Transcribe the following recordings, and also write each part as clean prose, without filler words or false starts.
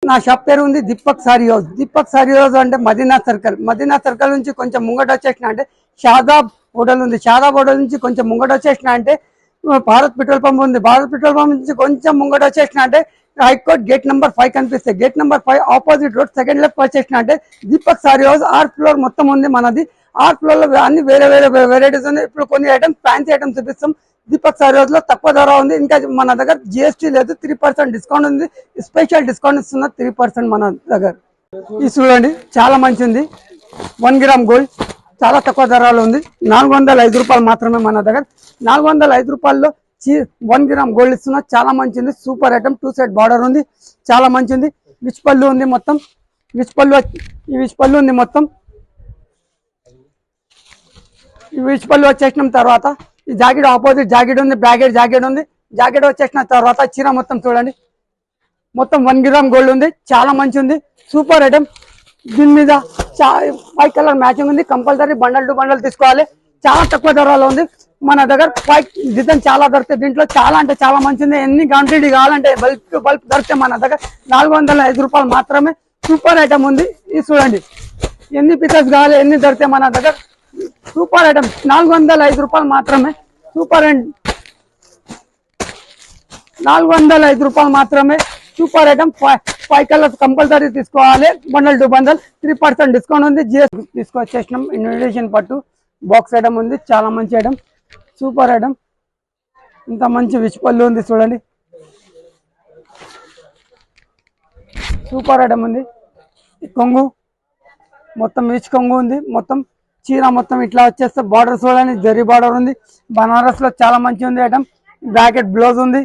నా షాప్ పేరు ఉంది Deepak sorry house. Deepak sorry house అంటే మదీనా సర్కిల్ నుంచి కొంచెం ముంగట వచ్చేసిన అంటే షాదాబ్ హోటల్ ఉంది. షాదాబ్ హోటల్ నుంచి కొంచెం ముంగట వచ్చేసిన అంటే భారత్ పెట్రోల్ పంప్ ఉంది. భారత్ పెట్రోల్ పంప్ నుంచి కొంచెం ముంగట వచ్చేసిన అంటే హైకోర్ట్ గేట్ నెంబర్ 5 కనిపిస్తాయి. Gate number 5 opposite road second left వచ్చేసిన అంటే దీపక్ సారీ హౌస్. 6 ఫ్లోర్ మొత్తం ఉంది మనది. 6 ఫ్లోర్ లో అన్ని వేరే వెరైటీస్ ఉంది. ఇప్పుడు కొన్ని ఐటమ్స్ ఫ్యాన్సీ ఐటమ్స్ చూపిస్తాం. దీపక్ సారీ హౌస్ లో తక్కువ ధర ఉంది. ఇంకా మన దగ్గర జిఎస్టీ లేదు. 3% డిస్కౌంట్ ఉంది. స్పెషల్ డిస్కౌంట్ ఇస్తున్న 3% మన దగ్గర. ఇది చూడండి చాలా మంచి ఉంది. 1 గ్రామ్ గోల్డ్ చాలా తక్కువ ధరలో ఉంది. 405 రూపాయలు మాత్రమే మన దగ్గర. 405 రూపాయల్లో 1 గ్రామ్ గోల్డ్ ఇస్తున్నా. చాలా మంచిది. Super item. 2 సైడ్ బార్డర్ ఉంది. చాలా మంచిది. విచ్ పళ్ళు ఉంది మొత్తం. విచ్ పళ్ళు ఉంది మొత్తం. ఈ విచ్ పళ్ళు వచ్చేసిన తర్వాత ఈ జాకెట్ ఆపోజిట్ జాకెట్ ఉంది. బ్రాకెట్ జాకెట్ ఉంది. జాకెట్ వచ్చేసిన తర్వాత చీర మొత్తం చూడండి. మొత్తం 1 గ్రామ్ గోల్డ్ ఉంది. చాలా మంచి ఉంది. Super item. దీని మీద 5 కలర్ మ్యాచింగ్ ఉంది. కంపల్సరీ బండల్ టు బండల్ తీసుకోవాలి. చాలా తక్కువ ధరలో ఉంది మన దగ్గర. 5 డిజైన్ చాలా దొరుకుతాయి. దీంట్లో చాలా అంటే చాలా మంచిది. ఎన్ని క్వాంటిటీ కావాలంటే బల్క్ టు బల్క్ దొరుకుతాయి మన దగ్గర. 405 రూపాయలు మాత్రమే. సూపర్ ఐటమ్ ఉంది. ఇది చూడండి. ఎన్ని పీసెస్ కావాలి ఎన్ని దొరుకుతాయి మన దగ్గర. Super item. 405 రూపాయలు మాత్రమే. సూపర్ అండ్ 405 రూపాయలు మాత్రమే. Super item. 5 కలర్స్ కంపల్సరీ తీసుకోవాలి. బండల్ టు బండల్ 3% డిస్కౌంట్ ఉంది. జిఎస్టీ తీసుకొచ్చేసినాం. ఇన్విటేషన్ పట్టు బాక్స్ ఐటమ్ ఉంది. చాలా మంచి ఐటమ్. Super item. ఇంత మంచి విచ్ పళ్ళు ఉంది చూడండి. సూపర్ ఐటమ్ ఉంది. కొంగు మొత్తం విచ్ కొంగు ఉంది. మొత్తం చీర మొత్తం ఇట్లా వచ్చేస్తే బార్డర్ చూడండి. జరీ బార్డర్ ఉంది. బనారస్ లో చాలా మంచి ఉంది ఐటమ్. బ్రాకెట్ బ్లౌజ్ ఉంది.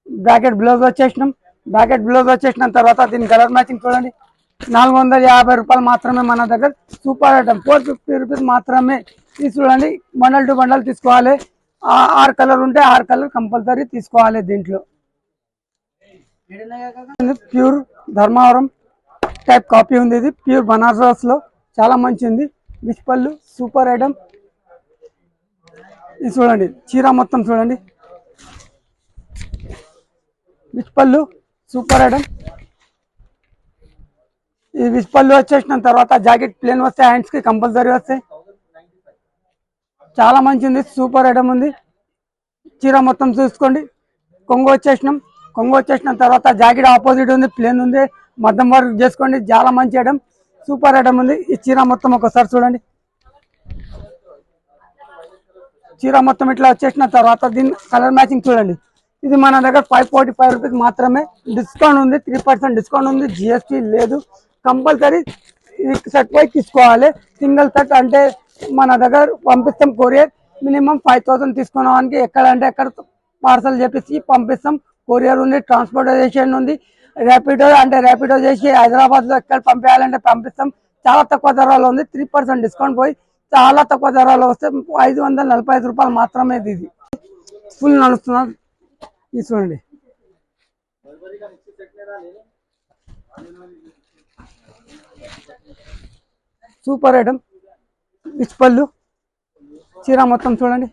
బ్రాకెట్ బ్లౌజ్ వచ్చేసినాం. బ్రాకెట్ బ్లౌజ్ వచ్చేసిన తర్వాత దీని కలర్ మ్యాచింగ్ చూడండి. 450 రూపాయలు మాత్రమే మన దగ్గర. Super item. 450 రూపీస్ మాత్రమే. ఇది చూడండి. బండల్ టు బండల్ తీసుకోవాలి. 6 కలర్ ఉంటే 6 కలర్ కంపల్సరీ తీసుకోవాలి. దీంట్లో ప్యూర్ ధర్మవరం టైప్ కాపీ ఉంది. ఇది ప్యూర్ బనారస్ లో చాలా మంచి ఉంది. విచ్ పళ్ళు సూపర్ ఐటమ్. ఇది చూడండి. చీర మొత్తం చూడండి. విచ్ పళ్ళు సూపర్ ఐటమ్. ఈ విచ్ పళ్ళు వచ్చేసిన తర్వాత జాకెట్ ప్లేన్ వస్తాయి. హ్యాండ్స్ కి కంపల్సరీ వస్తాయి. చాలా మంచిది. సూపర్ ఐటమ్ ఉంది. చీర మొత్తం చూసుకోండి. కొంగు వచ్చేసినాం. కొంగు వచ్చేసిన తర్వాత జాకెట్ ఆపోజిట్ ఉంది. ప్లేన్ ఉంది. మధ్యం వర్క్ చేసుకోండి. చాలా మంచి ఐటమ్. సూపర్ ఐటమ్ ఉంది. ఈ చీర మొత్తం ఒకసారి చూడండి. చీర మొత్తం ఇట్లా వచ్చేసిన తర్వాత దీని కలర్ మ్యాచింగ్ చూడండి. ఇది మన దగ్గర 545 రూపీస్ మాత్రమే. డిస్కౌంట్ ఉంది. 3% డిస్కౌంట్ ఉంది. జిఎస్టీ లేదు. కంపల్సరీ సెట్ వైజ్ తీసుకోవాలి. సింగిల్ సెట్ అంటే మన దగ్గర పంపిస్తాం. కొరియర్ మినిమం 5000 తీసుకున్నానికి ఎక్కడ అంటే ఎక్కడ పార్సల్ చేపించి పంపిస్తాం. కొరియర్ ఉంది. ట్రాన్స్పోర్టేషన్ ఉంది. ర్యాపిడో అంటే ర్యాపిడో చేసి హైదరాబాద్ లో ఎక్కడ పంపించాలంటే పంపిస్తాం. చాలా తక్కువ ధరలో ఉంది. 3% డిస్కౌంట్ పోయి చాలా తక్కువ ధరలో వస్తే 545 రూపాయలు మాత్రమే. ఇది ఫుల్ నడుస్తున్నారు. ఇది చూడండి. Super item. విచ్ పళ్ళు చీర మొత్తం చూడండి.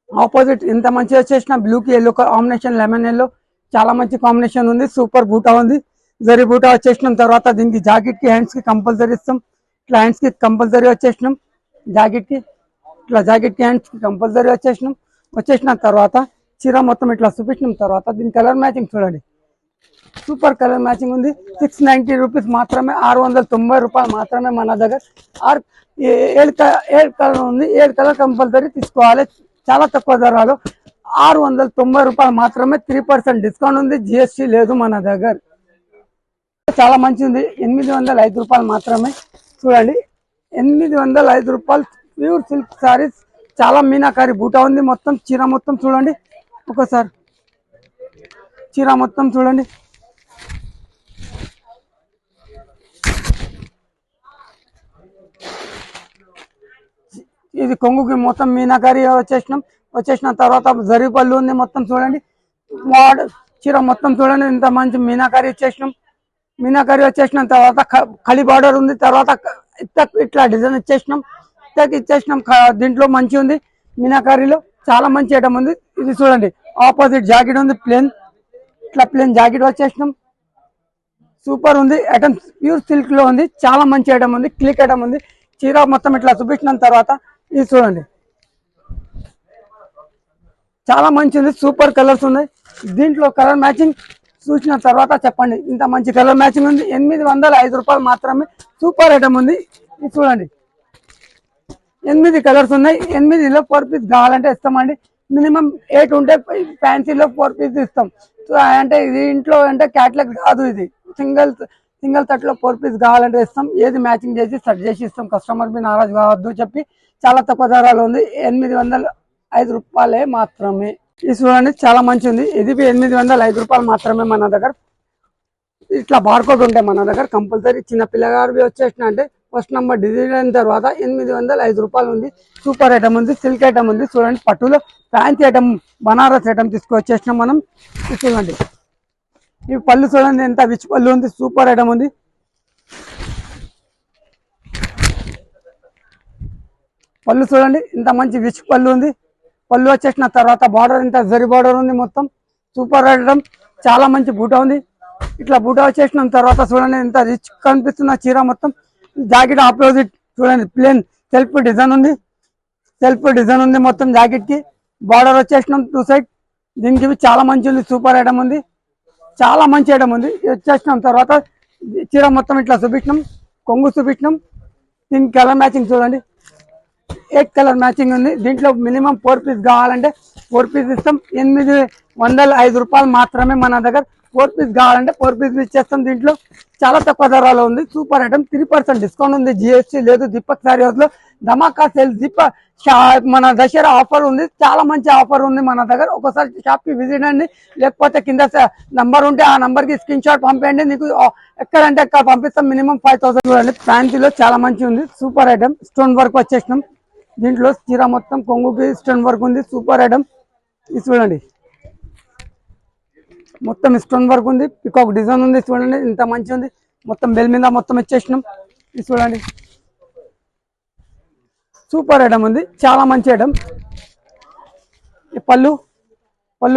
ఆపోజిట్ ఇంత మంచిగా వచ్చేసిన బ్లూకి ఎల్లో కాంబినేషన్, లెమన్ ఎల్లో చాలా మంచి కాంబినేషన్ ఉంది. సూపర్ బూటా ఉంది. జరీ బూటా వచ్చేసిన తర్వాత దీనికి జాకెట్ కి హ్యాండ్స్ కి కంపల్సరీ ఇస్తాం. ఇట్లా హ్యాండ్స్ కి కంపల్సరీ వచ్చేసినాం. జాకెట్ కి ఇట్లా జాకెట్ కి హ్యాండ్స్ కి కంపల్సరీ వచ్చేసినాం. వచ్చేసిన తర్వాత చీర మొత్తం ఇట్లా చూపించిన తర్వాత దీని కలర్ మ్యాచింగ్ చూడండి. సూపర్ కలర్ మ్యాచింగ్ ఉంది. 690 రూపీస్ మాత్రమే. 690 రూపాయలు మాత్రమే మన దగ్గర. 7 కలర్ ఉంది. 7 కలర్ కంపల్సరీ తీసుకోవాలి. చాలా తక్కువ ధరలో 690 రూపాయలు మాత్రమే. 3% డిస్కౌంట్ ఉంది. జిఎస్టీ లేదు మన దగ్గర. చాలా మంచి ఉంది. 805 రూపాయలు మాత్రమే. చూడండి. 805 రూపాయలు ప్యూర్ సిల్క్ సారీస్. చాలా మీనాకారి బూటా ఉంది. మొత్తం చీర మొత్తం చూడండి. ఒకసారి చీర మొత్తం చూడండి. ఇది కొంగుకి మొత్తం మీనాకారి వచ్చేసిన తర్వాత జరీ పళ్ళు ఉంది. మొత్తం చూడండి. చీర మొత్తం చూడండి. ఇంత మంచి మీనాకారి వచ్చేసినాం. మీనాకారి వచ్చేసిన తర్వాత ఖాళీ బార్డర్ ఉంది. తర్వాత ఇట్లా డిజైన్ ఇచ్చేసినాం. దీంట్లో మంచి ఉంది. మీనాకారిలో చాలా మంచి ఐటమ్ ఉంది. ఇది చూడండి. ఆపోజిట్ జాకెట్ ఉంది. ప్లేన్ ఇట్లా ప్లేన్ జాకెట్ వచ్చేసినాం. సూపర్ ఉంది ఐటమ్, ప్యూర్ సిల్క్ లో ఉంది, చాలా మంచి ఐటమ్ ఉంది, క్లిక్ ఐటమ్ ఉంది. చీర మొత్తం ఇట్లా చూపించిన తర్వాత ఇది చూడండి, చాలా మంచి ఉంది, సూపర్ కలర్స్ ఉన్నాయి. దీంట్లో కలర్ మ్యాచింగ్ చూసిన తర్వాత చెప్పండి. ఇంత మంచి కలర్ మ్యాచింగ్ ఉంది. 805 రూపాయలు మాత్రమే. సూపర్ ఐటమ్ ఉంది. ఇది చూడండి, 8 కలర్స్ ఉన్నాయి. 8లో 4 పీస్ కావాలంటే ఇస్తామండి. మినిమం 8 ఉంటే ఫ్యాన్సీలో 4 పీస్ ఇస్తాం. సో అంటే ఇది ఇంట్లో అంటే క్యాట్లాగ్ కాదు, ఇది సింగిల్ తట్లో 4 పీస్ కావాలంటే ఇస్తాం. ఏది మ్యాచింగ్ చేసి సెట్ చేసి ఇస్తాం. కస్టమర్ మీ నారాజు కావద్దు చెప్పి. చాలా తక్కువ ధరలో ఉంది, 805 రూపాయలే మాత్రమే. ఇది చూడండి, చాలా మంచి ఉంది. ఇది 805 రూపాయలు మాత్రమే మన దగ్గర. ఇట్లా బార్కోడ్ ఉంటాయి మన దగ్గర కంపల్సరీ. చిన్న పిల్లగారు వచ్చేసిన అంటే ఫస్ట్ నెంబర్ డిజైన్ అయిన తర్వాత 805 రూపాయలు ఉంది. సూపర్ ఐటమ్ ఉంది, సిల్క్ ఐటమ్ ఉంది. చూడండి, పట్టులో ఫ్యాన్సీ ఐటమ్, బనారస్ ఐటమ్ తీసుకొచ్చేసినాం మనం. చూడండి, ఈ పళ్ళు చూడండి ఎంత రిచ్ పళ్ళు ఉంది, సూపర్ ఐటమ్ ఉంది. పళ్ళు చూడండి ఇంత మంచి రిచ్ పళ్ళు ఉంది. పళ్ళు వచ్చేసిన తర్వాత బార్డర్ ఇంత జరి బార్డర్ ఉంది, మొత్తం సూపర్ ఐటమ్. చాలా మంచి బూట ఉంది. ఇట్లా బూట వచ్చేసిన తర్వాత చూడండి ఎంత రిచ్ కనిపిస్తున్న చీర మొత్తం. జాకెట్ ఆపోజిట్ చూడండి, ప్లేన్ సెల్ఫ్ డిజైన్ ఉంది, మొత్తం జాకెట్ కి. బార్డర్ వచ్చేసినాం 2 సైడ్. దీనికి చాలా మంచి ఉంది, సూపర్ ఐటమ్ ఉంది, చాలా మంచి ఐటమ్ ఉంది. వచ్చేసినాం తర్వాత చీర మొత్తం ఇట్లా చూపించినాం, కొంగు చూపించినాం. దీనికి కలర్ మ్యాచింగ్ చూడండి, 8 కలర్ మ్యాచింగ్ ఉంది. దీంట్లో మినిమం 4 పీస్ కావాలంటే 4 పీస్ ఇస్తాం. 805 రూపాయలు మాత్రమే మన దగ్గర. 4 పీస్ కావాలంటే 4 పీస్ ఇచ్చేస్తాం. దీంట్లో చాలా తక్కువ ధరలో ఉంది, సూపర్ ఐటమ్. 3% డిస్కౌంట్ ఉంది, జిఎస్టీ లేదు. దీపక్ సారీ హౌస్ లో ధమాకా సేల్ మన దసరా ఆఫర్ ఉంది, చాలా మంచి ఆఫర్ ఉంది మన దగ్గర. ఒకసారి షాప్ కి విజిట్ అండి, లేకపోతే కింద నంబర్ ఉంటే ఆ నంబర్ కి స్క్రీన్ షాట్ పంపండి. నీకు ఎక్కడంటే ఎక్కడ పంపిస్తాం. మినిమం 5000 చూడండి. ఫ్యాన్సీలో చాలా మంచి ఉంది, సూపర్ ఐటమ్. స్టోన్ వర్క్ వచ్చేసినాం. దీంట్లో చీర మొత్తం కొంగుకి స్టోన్ వర్క్ ఉంది, సూపర్ ఐటమ్. ఇది చూడండి, మొత్తం స్టోన్ వర్క్ ఉంది, పికాక్ డిజైన్ ఉంది. చూడండి ఇంత మంచి ఉంది, మొత్తం బెల్ మీద మొత్తం ఇచ్చేసినాం. ఇది చూడండి, సూపర్ ఐటమ్ ఉంది, చాలా మంచి ఐటమ్. పళ్ళు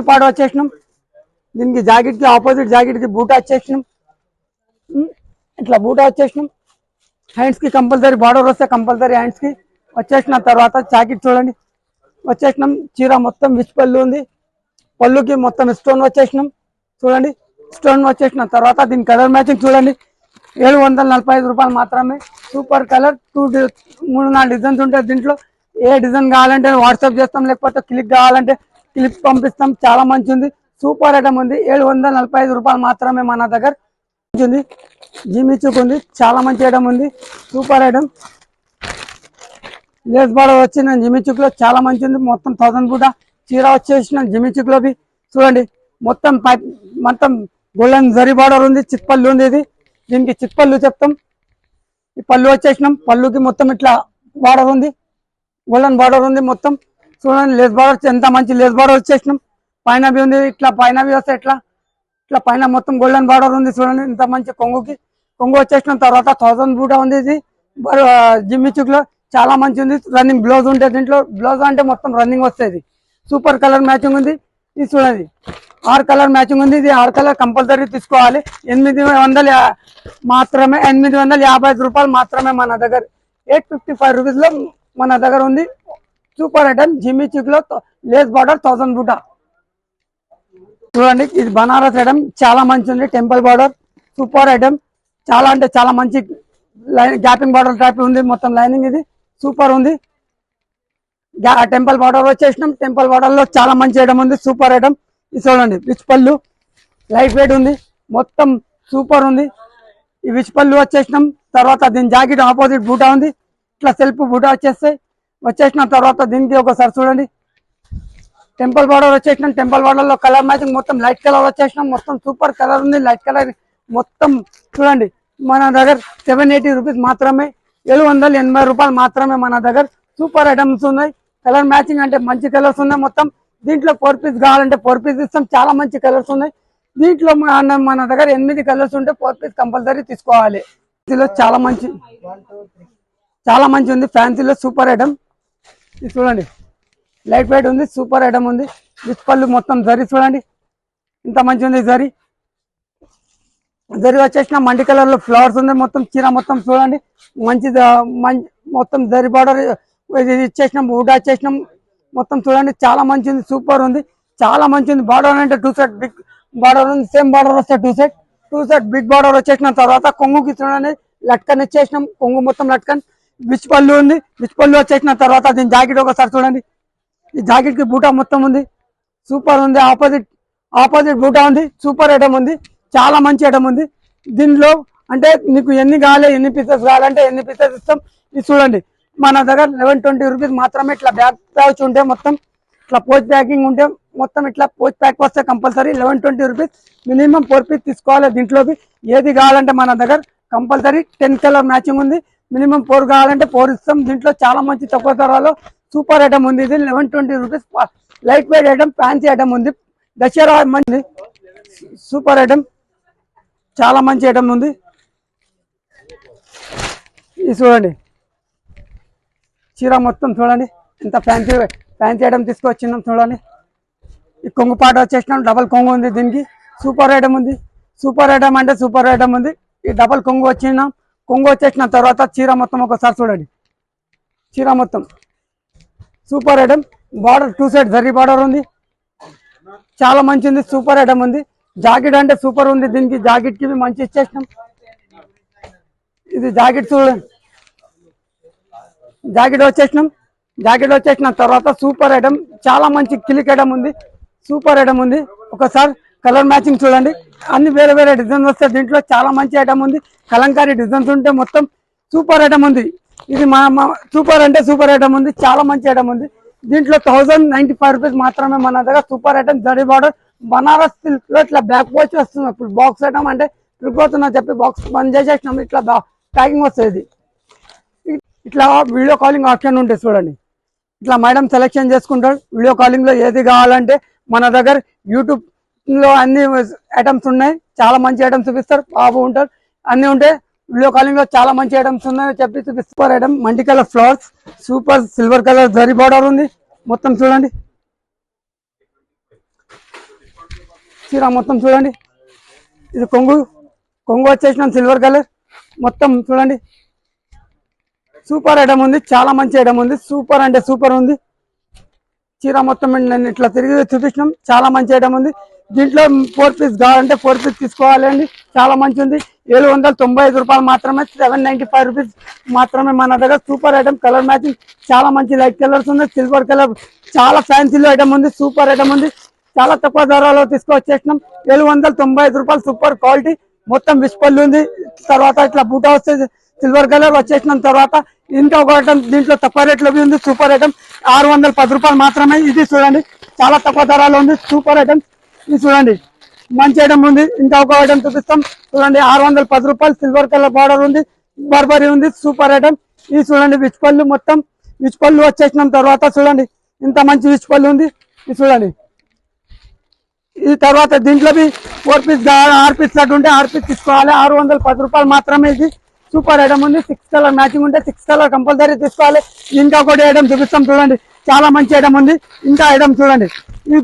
పాట వచ్చేసినాం. దీనికి జాకెట్ కి ఆపోజిట్ జాకెట్ కి బూటా వచ్చేసినాం. ఇట్లా బూటా వచ్చేసినాం. హ్యాండ్స్ కి కంపల్సరీ బార్డర్ వస్తే కంపల్సరీ హ్యాండ్స్ కి వచ్చేసిన తర్వాత జాకెట్ చూడండి వచ్చేసినాం. చీర మొత్తం విచ్ పళ్ళు ఉంది, పళ్ళుకి మొత్తం స్టోన్ వచ్చేసినాం. చూడండి, స్టోన్ వచ్చేసిన తర్వాత దీని కలర్ మ్యాచింగ్ చూడండి, 745 రూపాయలు మాత్రమే. Super colour. 3-4 డిజైన్స్ ఉంటాయి దీంట్లో. ఏ డిజైన్ కావాలంటే వాట్సాప్ చేస్తాం, లేకపోతే క్లిక్ కావాలంటే క్లిక్ పంపిస్తాం. చాలా మంచి ఉంది, సూపర్ ఐటమ్ ఉంది. 745 రూపాయలు మాత్రమే మన దగ్గర ఉంది. జిమిచుక్ ఉంది, చాలా మంచి ఐటమ్ ఉంది, సూపర్ ఐటమ్. లేస్ బార్డర్ వచ్చిన జిమిచుక్ లో చాలా మంచి ఉంది, మొత్తం 1000 బూట చీర వచ్చేసిన జిమిచుక్ లోవి. చూడండి, మొత్తం గోల్డెన్ జరీ బార్డర్ ఉంది, చిత్పల్లి ఉంది. ఇది దీనికి చిత్పల్లు చెప్తాం. ఈ పళ్ళు వచ్చేసినాం. పళ్ళుకి మొత్తం ఇట్లా బార్డర్ ఉంది, గోల్డెన్ బార్డర్ ఉంది మొత్తం. చూడండి, లేస్ బార్డర్ ఎంత మంచి లేస్ బార్డర్ వచ్చేసినాం. పైన బి ఉంది, ఇట్లా పైన బి వస్తే ఇట్లా పైన మొత్తం గోల్డెన్ బార్డర్ ఉంది. చూడండి ఇంత మంచి కొంగు వచ్చేసిన తర్వాత 1000 బూట ఉంది. ఇది జిమ్మిచుక్ లో చాలా మంచి ఉంది. రన్నింగ్ బ్లౌజ్ ఉంటుంది దీంట్లో. బ్లౌజ్ అంటే మొత్తం రన్నింగ్ వస్తుంది. సూపర్ కలర్ మ్యాచింగ్ ఉంది. ఇది చూడండి, 6 కలర్ మ్యాచింగ్ ఉంది. ఇది 6 కలర్ కంపల్సరీ తీసుకోవాలి. 800 మాత్రమే, 855 రూపాయలు మాత్రమే మన దగ్గర. 855 రూపీస్ లో మన దగ్గర ఉంది. Super item. జిమ్మిచుక్ లో లేస్ బార్డర్ 1000 బూట. చూడండి, ఇది బనారస్ ఐటమ్, చాలా మంచి ఉంది. Temple border, super item. చాలా అంటే చాలా మంచి గ్యాపింగ్ బార్డర్ టైప్ ఉంది, మొత్తం లైనింగ్. ఇది సూపర్ ఉంది. టెంపుల్ బార్డర్ వచ్చేసినాం. టెంపుల్ బార్డర్ లో చాలా మంచి ఐటమ్ ఉంది, సూపర్ ఐటమ్. ఇది చూడండి, విచ్ పళ్ళు లైట్ వెయిట్ ఉంది, మొత్తం సూపర్ ఉంది. ఈ విచ్ పళ్ళు వచ్చేసినాం. తర్వాత దీని జాకెట్ ఆపోజిట్ బూటా ఉంది, ఇట్లా సెల్ఫ్ బూటా వచ్చేసిన తర్వాత దీనికి ఒకసారి చూడండి, టెంపుల్ బార్డర్ వచ్చేసినాం. టెంపుల్ బార్డర్ లో కలర్ మ్యాచింగ్ మొత్తం లైట్ కలర్ వచ్చేసినాం. మొత్తం సూపర్ కలర్ ఉంది, లైట్ కలర్ మొత్తం. చూడండి, మన దగ్గర 780 రూపీస్ మాత్రమే. 780 రూపాయలు మాత్రమే మన దగ్గర. సూపర్ ఐటమ్స్ ఉన్నాయి. కలర్ మ్యాచింగ్ అంటే మంచి కలర్స్ ఉన్నాయి మొత్తం. దీంట్లో 4 పీస్ కావాలంటే 4 పీస్ ఇస్తాం. చాలా మంచి కలర్స్ ఉన్నాయి దీంట్లో. మన దగ్గర 8 కలర్స్ ఉంటే 4 పీస్ కంపల్సరీ తీసుకోవాలి. చాలా మంచి ఉంది. ఫ్యాన్సీలో సూపర్ ఐటమ్. ఇది చూడండి, లైట్ వెయిట్ ఉంది, సూపర్ ఐటమ్ ఉంది. విత్ పళ్ళు మొత్తం జరీ చూడండి, ఇంత మంచి ఉంది జరీ. జరీ వచ్చేసిన మండి కలర్ లో ఫ్లవర్స్ ఉంది. మొత్తం చీర మొత్తం చూడండి మంచిది. మొత్తం జరీ బార్డర్ ఇది ఇచ్చేసినాం, వుడ్ వచ్చేసినాం. మొత్తం చూడండి చాలా మంచి ఉంది, సూపర్ ఉంది, చాలా మంచి ఉంది. బార్డర్ అంటే 2 సెట్ బిగ్ బార్డర్ ఉంది. సేమ్ బార్డర్ వస్తే 2 సెట్ బిగ్ బార్డర్ వచ్చేసిన తర్వాత కొంగుకి చూడండి లట్కన్ ఇచ్చేసినాం. కొంగు మొత్తం లట్కన్. విచ్ పళ్ళు ఉంది. విచ్ పళ్ళు వచ్చేసిన తర్వాత దీని జాకెట్ ఒకసారి చూడండి. ఈ జాకెట్ కి బూటా మొత్తం ఉంది, సూపర్ ఉంది. ఆపోజిట్ బూటా ఉంది, సూపర్ ఐటమ్ ఉంది, చాలా మంచి ఐటమ్ ఉంది. దీనిలో అంటే మీకు ఎన్ని కావాలి, ఎన్ని పీసెస్ కావాలంటే ఎన్ని పీసెస్ ఇస్తాం. ఇది చూడండి మన దగ్గర 1120 రూపీస్ మాత్రమే. ఇట్లా బ్యాగ్ ప్యాచ్ ఉంటే మొత్తం ఇట్లా పోస్ట్ ప్యాకింగ్ ఉంటే మొత్తం ఇట్లా పోస్ట్ ప్యాక్ వస్తే కంపల్సరీ 1120 రూపీస్. మినిమం 4 పీస్ తీసుకోవాలి. దీంట్లోకి ఏది కావాలంటే మన దగ్గర కంపల్సరీ 10 కలర్ మ్యాచింగ్ ఉంది. మినిమం 4 కావాలంటే 4 ఇస్తాం. దీంట్లో చాలా మంచి తక్కువ ధరలో సూపర్ ఐటమ్ ఉంది. ఇది 1120 rupees. Light weight item, fancy item ఉంది. దసరా మంచి సూపర్ ఐటమ్, చాలా మంచి ఐటమ్ ఉంది. ఇది చూడండి చీర మొత్తం చూడండి ఎంత ఫ్యాన్సీ ఐటమ్ తీసుకొచ్చినాం. చూడండి ఈ కొంగు పాట వచ్చేసినాం, డబల్ కొంగు ఉంది. దీనికి సూపర్ ఐటమ్ ఉంది. సూపర్ ఐటమ్ అంటే సూపర్ ఐటమ్ ఉంది. ఈ డబల్ కొంగు వచ్చినాం. కొంగు వచ్చేసిన తర్వాత చీర మొత్తం ఒకసారి చూడండి. చీర మొత్తం super item. Border 2 set zari border ఉంది, చాలా మంచి ఉంది, సూపర్ ఐటమ్ ఉంది. జాకెట్ అంటే సూపర్ ఉంది. దీనికి జాకెట్ కి మంచి ఇచ్చేసినాం. ఇది జాకెట్ చూడండి, జాకెట్ వచ్చేసిన తర్వాత సూపర్ ఐటమ్, చాలా మంచి కిలిక్ ఐటమ్ ఉంది, సూపర్ ఐటమ్ ఉంది. ఒకసారి కలర్ మ్యాచింగ్ చూడండి. అన్ని వేరే వేరే డిజైన్స్ వస్తాయి. దీంట్లో చాలా మంచి ఐటమ్ ఉంది. కలంకారీ డిజైన్స్ ఉంటే మొత్తం సూపర్ ఐటమ్ ఉంది. ఇది మా సూపర్ అంటే సూపర్ ఐటమ్ ఉంది, చాలా మంచి ఐటమ్ ఉంది. దీంట్లో 1095 రూపీస్ మాత్రమే మన దగ్గర super item. Zari border Banaras silk లో ఇట్లా బ్యాక్ వాచ్ వస్తుంది. ఇప్పుడు బాక్స్ ఐటమ్ అంటే ట్రిపోతున్నా చెప్పి బాక్స్ బంద్ చేసేసినాం. ఇట్లా ప్యాకింగ్ వస్తుంది. ఇట్లా వీడియో కాలింగ్ ఆప్షన్ ఉంటుంది చూడండి. ఇట్లా మేడం సెలెక్షన్ చేసుకుంటారు. వీడియో కాలింగ్ లో ఏది కావాలంటే మన దగ్గర యూట్యూబ్ లో అన్ని ఐటమ్స్ ఉన్నాయి. చాలా మంచి ఐటమ్స్ చూపిస్తారు. బాబు ఉంటారు, అన్ని ఉంటాయి. వీడియో కాలింగ్ లో చాలా మంచి ఐటమ్స్ ఉన్నాయని చెప్పి super item. Multi colour flowers, super silver colour zari border ఉంది. మొత్తం చూడండి చీర మొత్తం చూడండి. ఇది కొంగు వచ్చేసిన సిల్వర్ కలర్. మొత్తం చూడండి సూపర్ ఐటమ్ ఉంది, చాలా మంచి ఐటమ్ ఉంది. సూపర్ అంటే సూపర్ ఉంది. చీర మొత్తం నేను ఇట్లా తిరిగి చూపించినాం. చాలా మంచి ఐటమ్ ఉంది. దీంట్లో 4 పీస్ కావాలంటే 4 పీస్ తీసుకోవాలండి. చాలా మంచి ఉంది. 795 రూపాయలు మాత్రమే, 795 రూపీస్ మాత్రమే మన దగ్గర. సూపర్ ఐటమ్, కలర్ మ్యాచింగ్ చాలా మంచి లైట్ కలర్స్ ఉంది. సిల్వర్ కలర్ చాలా ఫ్యాన్సీలో ఐటమ్ ఉంది, సూపర్ ఐటమ్ ఉంది. చాలా తక్కువ ధరలో తీసుకొచ్చేసినాం. 795 రూపాయలు. Super quality. మొత్తం విస్పల్లు ఉంది. తర్వాత ఇట్లా బూటా వస్తుంది సిల్వర్ కలర్ వచ్చేసిన తర్వాత ఇంకా ఒక ఐటమ్ దీంట్లో తక్కువ రేట్లో ఉంది. సూపర్ ఐటమ్ 610 రూపాయలు మాత్రమే. ఇది చూడండి చాలా తక్కువ ధరలో ఉంది, సూపర్ ఐటమ్. ఇది చూడండి మంచి ఐటమ్ ఉంది. ఇంకా ఒక ఐటమ్ చూపిస్తాం చూడండి. 610 రూపాయలు. సిల్వర్ కలర్ బార్డర్ ఉంది, బర్బరీ ఉంది, సూపర్ ఐటమ్. ఇది చూడండి విచ్ పళ్ళు, మొత్తం విచ్ పళ్ళు వచ్చేసిన తర్వాత చూడండి ఇంత మంచి విచ్ పళ్ళు ఉంది. ఇది చూడండి. ఈ తర్వాత దీంట్లో 4 పీస్ 6 పీస్ లాంటి ఉంటే 6 పీస్ తీసుకోవాలి. 610 రూపాయలు మాత్రమే. ఇది సూపర్ ఐటమ్ ఉంది. 6 కలర్ మ్యాచింగ్ ఉంటే 6 కలర్ కంపల్సరీ తీసుకోవాలి. ఇంకా ఒకటి ఐటమ్ చూపిస్తాం చూడండి. చాలా మంచి ఐటమ్ ఉంది. ఇంకా ఐటమ్ చూడండి. ఈ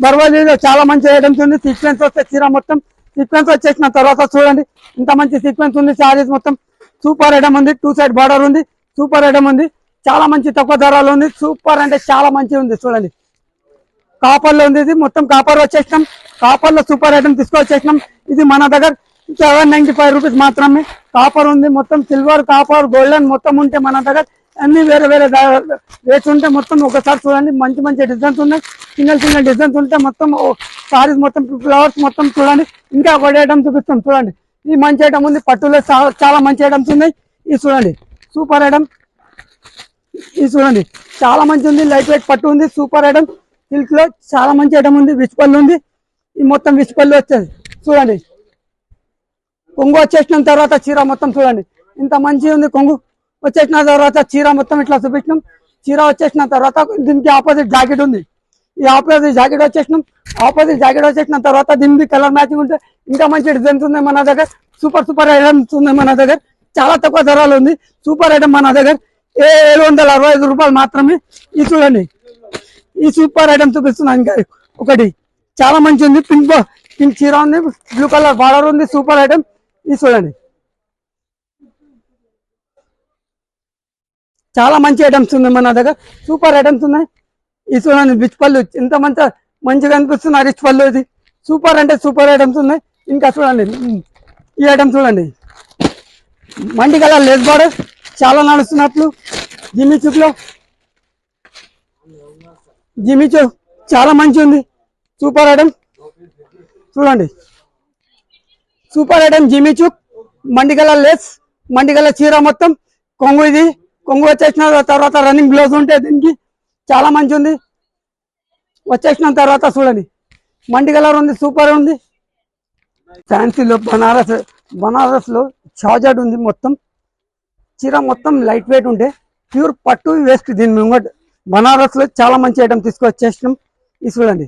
బర్వాజీలో చాలా మంచి ఐటమ్స్ ఉంది. సీక్వెన్స్ వస్తే చీర మొత్తం సీక్వెన్స్ వచ్చేసిన తర్వాత చూడండి ఇంత మంచి సీక్వెన్స్ ఉంది. శారీస్ మొత్తం సూపర్ ఐటమ్ ఉంది. 2 సైడ్ బార్డర్ ఉంది, సూపర్ ఐటమ్ ఉంది. చాలా మంచి తక్కువ ధరలో ఉంది. సూపర్ అంటే చాలా మంచి ఉంది. చూడండి కాపర్ లో ఉంది. ఇది మొత్తం కాపర్ వచ్చేసినాం. కాపర్ లో సూపర్ ఐటమ్ తీసుకొచ్చేసినాం. ఇది మన దగ్గర 795 రూపీస్ మాత్రమే. కాపర్ ఉంది, మొత్తం సిల్వర్, కాపర్, గోల్డెన్ మొత్తం ఉంటే మన దగ్గర అన్ని వేరే వేరే రేట్స్ ఉంటే మొత్తం ఒకసారి చూడండి. మంచి మంచి డిజైన్స్ ఉన్నాయి. సింగిల్ డిజైన్స్ ఉంటే మొత్తం సారీస్ మొత్తం ఫ్లవర్స్ మొత్తం చూడండి. ఇంకా ఒకటి ఐటమ్ చూపిస్తాం చూడండి. ఈ మంచి ఐటమ్ ఉంది. పట్టులో చాలా మంచి ఐటమ్స్ ఉన్నాయి. ఇది చూడండి సూపర్ ఐటమ్. ఇది చూడండి చాలా మంచి ఉంది. లైట్ వెయిట్ పట్టు ఉంది, సూపర్ ఐటమ్. సిల్క్ లో చాలా మంచి ఐటమ్ ఉంది. విచ్ పళ్ళు ఉంది. ఈ మొత్తం విచ్ పళ్ళు వచ్చేది చూడండి. కొంగు వచ్చేసిన తర్వాత చీర మొత్తం చూడండి ఇంత మంచి ఉంది. కొంగు వచ్చేసిన తర్వాత చీర మొత్తం ఇట్లా చూపించినాం. చీర వచ్చేసిన తర్వాత దీనికి ఆపోజిట్ జాకెట్ ఉంది. ఈ ఆపోజిట్ జాకెట్ వచ్చేసిన తర్వాత దీనికి కలర్ మ్యాచింగ్ ఉంటే ఇంకా మంచి డిజైన్స్ ఉన్నాయి మన దగ్గర. సూపర్ ఐటమ్స్ ఉన్నాయి మన దగ్గర. చాలా తక్కువ ధరలు ఉంది. సూపర్ ఐటమ్ మన దగ్గర 765 రూపాయలు మాత్రమే. ఇది చూడండి ఈ సూపర్ ఐటమ్ చూపిస్తున్నాను. ఇంకా ఒకటి చాలా మంచి ఉంది. పింక్ చీర ఉంది, బ్లూ కలర్ బార్డర్ ఉంది, సూపర్ ఐటమ్. ఇది చూడండి, చాలా మంచి ఐటమ్స్ ఉన్నాయి మన దగ్గర, సూపర్ ఐటమ్స్ ఉన్నాయి. ఇది చూడండి, రిచ్ పళ్ళు ఎంత మంచిగా అనిపిస్తుంది. రిచ్ పళ్ళు ఇది సూపర్ అంటే సూపర్ ఐటమ్స్ ఉన్నాయి. ఇంకా చూడండి, ఈ ఐటమ్ చూడండి, మండి కలర్ లేస్ బార్డర్ చాలా నడుస్తున్నట్లు. జిమిచూ చాలా మంచి ఉంది, సూపర్ ఐటమ్ చూడండి, సూపర్ ఐటమ్ జిమిచూ. మండి కలర్ లేస్, మండి కలర్ చీర మొత్తం కొంగు. ఇది కొంగు వచ్చేసిన తర్వాత రన్నింగ్ బ్లౌజ్ ఉంటే దీనికి చాలా మంచి ఉంది. వచ్చేసిన తర్వాత చూడండి, మండి కలర్ ఉంది, సూపర్ ఉంది. ఫ్యాన్సీలో బనారస్ లో షార్జెట్ ఉంది. మొత్తం చీర మొత్తం లైట్ వెయిట్ ఉంటే ప్యూర్ పట్టు వేస్ట్. దీని ముంగట్ బనారస్ లో చాలా మంచి ఐటమ్ తీసుకొచ్చేసినాం. ఇది చూడండి,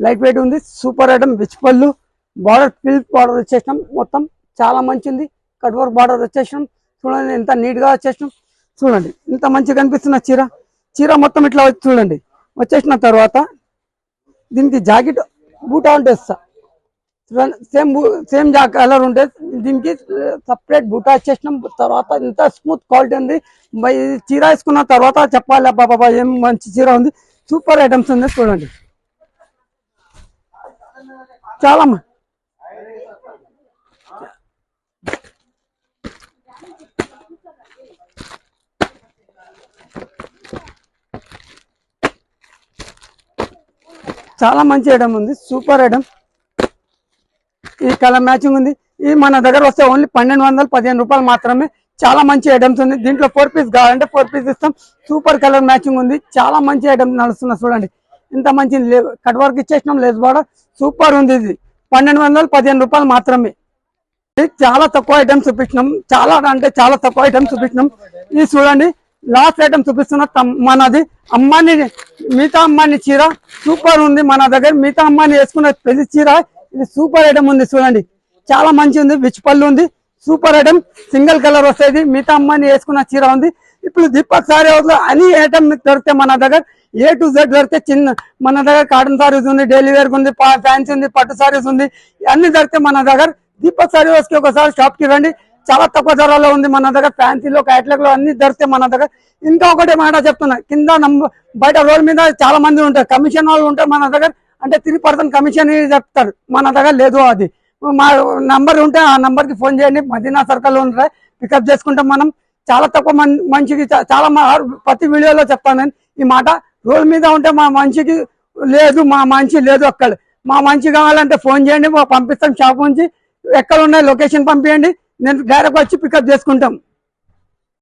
లైట్ వెయిట్ ఉంది, సూపర్ ఐటమ్. రిచ్ పళ్ళు, బార్డర్ పిల్క్ బార్డర్ వచ్చేసినాం. మొత్తం చాలా మంచి ఉంది. కట్ వర్క్ బార్డర్ వచ్చేసినాం. చూడండి ఎంత నీట్ గా వచ్చేసినాం. చూడండి ఇంత మంచిగా కనిపిస్తున్న చీర మొత్తం ఇట్లా చూడండి. వచ్చేసిన తర్వాత దీనికి జాకెట్ బూటా ఉంటే సేమ్ కలర్ ఉంటే దీనికి సపరేట్ బూటా వచ్చేసినాం. తర్వాత ఇంత స్మూత్ క్వాలిటీ ఉంది. చీర వేసుకున్న తర్వాత చెప్పాలి, బాబా ఏం మంచి చీర ఉంది, సూపర్ ఐటమ్స్ ఉంది. చూడండి చాలా చాలా మంచి ఐటమ్ ఉంది, సూపర్ ఐటమ్. ఈ కలర్ మ్యాచింగ్ ఉంది. ఇది మన దగ్గర వస్తే ఓన్లీ 1215 రూపాయలు మాత్రమే. చాలా మంచి ఐటమ్స్ ఉంది. దీంట్లో 4 పీస్ కావాలంటే 4 పీస్ ఇస్తాం. సూపర్ కలర్ మ్యాచింగ్ ఉంది, చాలా మంచి ఐటమ్ నడుస్తున్నా. చూడండి ఇంత మంచి కట్ వర్క్ ఇచ్చేసినాం, లేస్ బార్డర్ సూపర్ ఉంది. ఇది 1215 రూపాయలు మాత్రమే. చాలా తక్కువ ఐటమ్స్ చూపించినాం, చాలా అంటే చాలా తక్కువ ఐటమ్స్ చూపించినాం. ఇది చూడండి, లాస్ట్ ఐటమ్ చూపిస్తున్న మనది అమ్మాని, మిగతా అమ్మాని చీర సూపర్ ఉంది మన దగ్గర. మిగతా అమ్మాని వేసుకున్న పెళ్లి చీర ఇది సూపర్ ఐటమ్ ఉంది. చూడండి చాలా మంచి ఉంది, విచ్ పళ్ళు ఉంది, సూపర్ ఐటమ్. సింగిల్ కలర్ వస్తుంది. మిగతా అమ్మాని వేసుకున్న చీర ఉంది. ఇప్పుడు దీపక్ సారీ హౌస్ లో అన్ని ఐటమ్ దొరికితే మన దగ్గర A to Z దొరికితే. మన దగ్గర కాటన్ సారీస్ ఉంది, డైలీ వేర్ ఉంది, ఫ్యాన్సీ ఉంది, పట్టు సారీస్ ఉంది, అన్ని దొరికితే మన దగ్గర. దీపక్ సారీ హౌస్ కి ఒకసారి షాప్ కి రండి, చాలా తక్కువ ధరలో ఉంది మన దగ్గర. ఫ్యాన్సీలో క్యాట్లాగ్ లో అన్ని దొరికితే మన దగ్గర. ఇంకా ఒకటే మాట చెప్తున్నా, కింద బయట రోడ్ మీద చాలా మంది ఉంటారు, కమిషన్ వాళ్ళు ఉంటారు మన దగ్గర. అంటే 3% కమిషన్ చెప్తారు, మన దగ్గర లేదు. అది మా నంబర్ ఉంటే ఆ నంబర్ కి ఫోన్ చేయండి. మదీనా సర్కిల్ లో ఉంటాయి, పికప్ చేసుకుంటాం మనం. చాలా తక్కువ మంచికి చాలా ప్రతి వీడియోలో చెప్తాను నేను ఈ మాట. రోడ్ మీద ఉంటే మా మంచికి లేదు, మా మంచి లేదు అక్కడ. మా మంచి కావాలంటే ఫోన్ చేయండి, పంపిస్తాం. షాప్ నుంచి ఎక్కడ ఉన్నాయి లొకేషన్ పంపించండి, నేను డైరెక్ట్ వచ్చి పికప్ చేసుకుంటాం.